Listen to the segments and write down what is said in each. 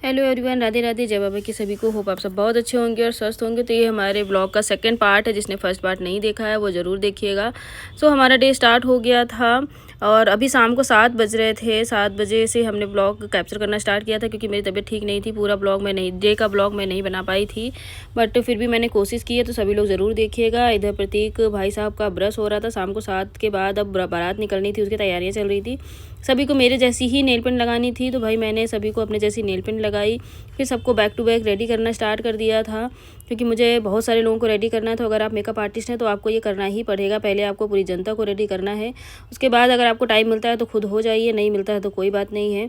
Hello everyone, Radhe Radhe, जय बाबा की सभी को। होप आप सब बहुत अच्छे होंगे और स्वस्थ होंगे। तो ये हमारे ब्लॉग का सेकंड पार्ट है। जिसने फर्स्ट पार्ट नहीं देखा है वो ज़रूर देखिएगा। सो हमारा डे स्टार्ट हो गया था और अभी शाम को 7 बज रहे थे। 7 बजे से हमने ब्लॉग कैप्चर करना स्टार्ट किया था क्योंकि मेरी तबीयत ठीक नहीं थी। पूरा ब्लॉग मैं नहीं, डे का ब्लॉग मैं नहीं बना पाई थी, बट फिर भी मैंने कोशिश की है। तो सभी लोग ज़रूर देखिएगा। इधर प्रतीक भाई साहब का ब्रश हो रहा था शाम को 7 के बाद। अब बारात निकलनी थी, उसकी तैयारियाँ चल रही थी। सभी को मेरे जैसी ही नेल पेंट लगानी थी, तो भाई मैंने सभी को अपने जैसी नेल पेंट लगाई। फिर सबको बैक टू बैक रेडी करना स्टार्ट कर दिया था क्योंकि मुझे बहुत सारे लोगों को रेडी करना है। तो अगर आप मेकअप आर्टिस्ट हैं तो आपको ये करना ही पड़ेगा। पहले आपको पूरी जनता को रेडी करना है, उसके बाद अगर आपको टाइम मिलता है तो खुद हो जाइए, नहीं मिलता है तो कोई बात नहीं है।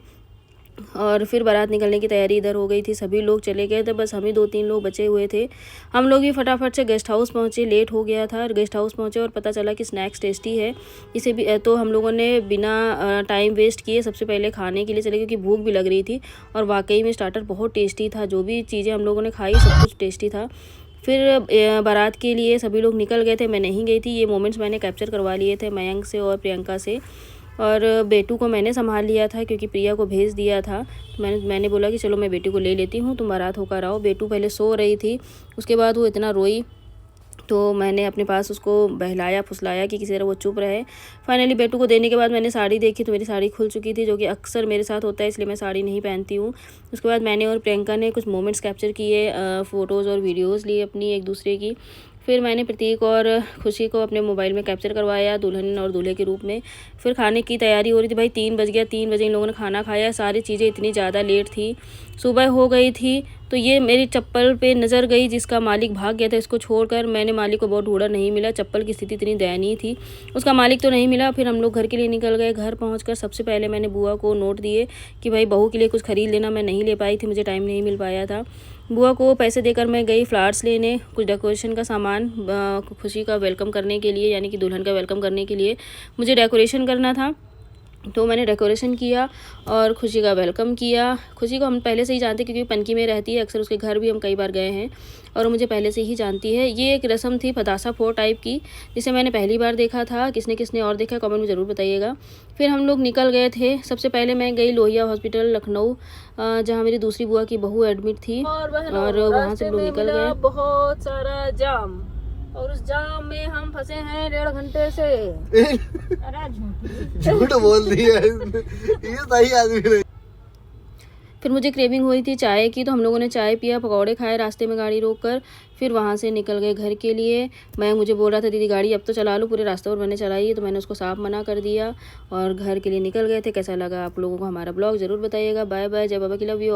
और फिर बारात निकलने की तैयारी इधर हो गई थी। सभी लोग चले गए थे, बस हम ही 2-3 लोग बचे हुए थे। हम लोग भी फटाफट से गेस्ट हाउस पहुँचे। लेट हो गया था, गेस्ट हाउस पहुँचे और पता चला कि स्नैक्स टेस्टी है। इसे भी तो हम लोगों ने बिना टाइम वेस्ट किए सबसे पहले खाने के लिए चले, क्योंकि भूख भी लग रही थी। और वाकई में स्टार्टर बहुत टेस्टी था। जो भी चीज़ें हम लोगों ने खाई सब कुछ टेस्टी था। फिर बारात के लिए सभी लोग निकल गए थे, मैं नहीं गई थी। ये मोमेंट्स मैंने कैप्चर करवा लिए थे मयंक से और प्रियंका से। और बेटू को मैंने संभाल लिया था क्योंकि प्रिया को भेज दिया था। तो मैंने बोला कि चलो मैं बेटी को ले लेती हूँ, तुम बारात होकर आओ। बेटू पहले सो रही थी, उसके बाद वो इतना रोई तो मैंने अपने पास उसको बहलाया फुसलाया कि किसी तरह वो चुप रहे। फाइनली बेटू को देने के बाद मैंने साड़ी देखी तो मेरी साड़ी खुल चुकी थी, जो कि अक्सर मेरे साथ होता है, इसलिए मैं साड़ी नहीं पहनती हूँ। उसके बाद मैंने और प्रियंका ने कुछ मोमेंट्स कैप्चर किए, फ़ोटोज़ और वीडियोज़ लिए अपनी एक दूसरे की। फिर मैंने प्रतीक और खुशी को अपने मोबाइल में कैप्चर करवाया दुल्हन और दूल्हे के रूप में। फिर खाने की तैयारी हो रही थी। भाई 3 बज गया, 3 बजे इन लोगों ने खाना खाया। सारी चीज़ें इतनी ज़्यादा लेट थी, सुबह हो गई थी। तो ये मेरी चप्पल पे नज़र गई, जिसका मालिक भाग गया था इसको छोड़कर। मैंने मालिक को बहुत ढूंढा, नहीं मिला। चप्पल की स्थिति इतनी दयनीय थी, उसका मालिक तो नहीं मिला। फिर हम लोग घर के लिए निकल गए। घर पहुंचकर सबसे पहले मैंने बुआ को नोट दिए कि भाई बहू के लिए कुछ ख़रीद लेना। मैं नहीं ले पाई थी, मुझे टाइम नहीं मिल पाया था। बुआ को पैसे देकर मैं गई फ्लावर्स लेने, कुछ डेकोरेशन का सामान खुशी का वेलकम करने के लिए, यानी कि दुल्हन का वेलकम करने के लिए मुझे डेकोरेशन करना था। तो मैंने डेकोरेशन किया और खुशी का वेलकम किया। खुशी को हम पहले से ही जानते क्योंकि पनकी में रहती है, अक्सर उसके घर भी हम कई बार गए हैं और मुझे पहले से ही जानती है। ये एक रस्म थी पतासा फोर टाइप की, जिसे मैंने पहली बार देखा था। किसने किसने और देखा कमेंट में ज़रूर बताइएगा। फिर हम लोग निकल गए थे। सबसे पहले मैं गई लोहिया हॉस्पिटल लखनऊ, जहाँ मेरी दूसरी बुआ की बहू एडमिट थी, और वहाँ से हम लोग निकल गए। बहुत सारा जाम और उस जाम में हम फंसे हैं 1.5 घंटे से। अरे झूठ बोल दिया ये सही आदमी नहीं। फिर मुझे क्रेविंग हुई थी चाय की, तो हम लोगों ने चाय पिया, पकौड़े खाए रास्ते में गाड़ी रोककर। फिर वहाँ से निकल गए घर के लिए। मैं मुझे बोल रहा था दीदी गाड़ी अब तो चला लो, पूरे रास्ते पर मैंने चलाई, तो मैंने उसको साफ मना कर दिया और घर के लिए निकल गए थे। कैसा लगा आप लोगों को हमारा ब्लॉग ज़रूर बताइएगा। बाय बाय, जय बाबा की लव यू।